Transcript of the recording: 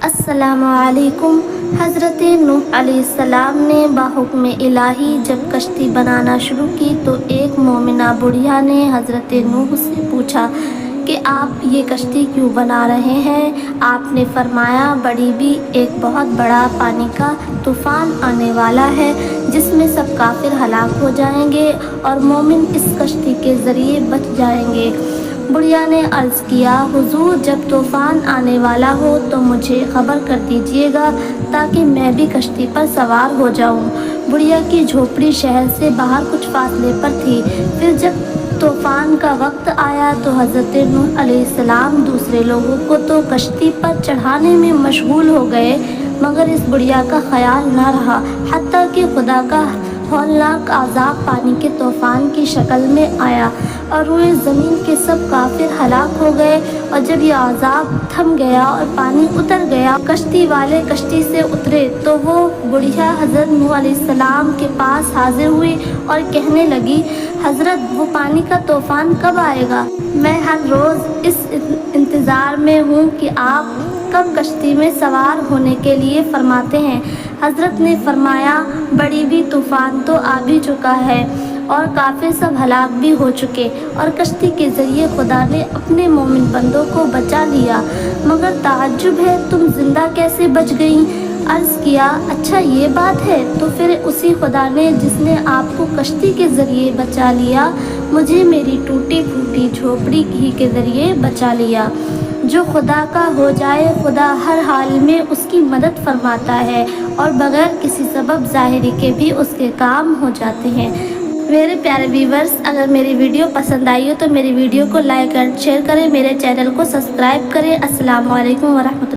السلام علیکم۔ حضرت نوح علیہ السلام نے بحکم الہی جب کشتی بنانا شروع کی تو ایک مومنہ بڑھیا نے حضرت نوح سے پوچھا کہ آپ یہ کشتی کیوں بنا رہے ہیں؟ آپ نے فرمایا، بڑی بھی ایک بہت بڑا پانی کا طوفان آنے والا ہے جس میں سب کافر ہلاک ہو جائیں گے اور مومن اس کشتی کے ذریعے بچ جائیں گے۔ بڑھیا نے عرض کیا، حضور جب طوفان آنے والا ہو تو مجھے خبر کر دیجیے گا تاکہ میں بھی کشتی پر سوار ہو جاؤں۔ بڑھیا کی جھوپڑی شہر سے باہر کچھ فاصلے پر تھی۔ پھر جب طوفان کا وقت آیا تو حضرت نوح علیہ السلام دوسرے لوگوں کو تو کشتی پر چڑھانے میں مشغول ہو گئے مگر اس بڑھیا کا خیال نہ رہا، حتیٰ کہ خدا کا ہولناک عذاب پانی کے طوفان کی شکل میں آیا اور روئے زمین کے سب کافر ہلاک ہو گئے۔ اور جب یہ عذاب تھم گیا اور پانی اتر گیا، کشتی والے کشتی سے اترے تو وہ بڑھیا حضرت نوح علیہ السلام کے پاس حاضر ہوئی اور کہنے لگی، حضرت وہ پانی کا طوفان کب آئے گا؟ میں ہر روز اس انتظار میں ہوں کہ آپ کب کشتی میں سوار ہونے کے لیے فرماتے ہیں۔ حضرت نے فرمایا، بڑی بھی طوفان تو آ بھی چکا ہے اور کافر سب ہلاک بھی ہو چکے اور کشتی کے ذریعے خدا نے اپنے مومن بندوں کو بچا لیا، مگر تعجب ہے تم زندہ کیسے بچ گئیں؟ عرض کیا، اچھا یہ بات ہے، تو پھر اسی خدا نے جس نے آپ کو کشتی کے ذریعے بچا لیا مجھے میری ٹوٹی پھوٹی جھوپڑی ہی کے ذریعے بچا لیا۔ جو خدا کا ہو جائے خدا ہر حال میں اس کی مدد فرماتا ہے اور بغیر کسی سبب ظاہری کے بھی اس کے کام ہو جاتے ہیں۔ میرے پیارے ویورز، اگر میری ویڈیو پسند آئی ہو تو میری ویڈیو کو لائک اور شیئر کریں، میرے چینل کو سبسکرائب کریں۔ السلام علیکم ورحمۃ اللہ۔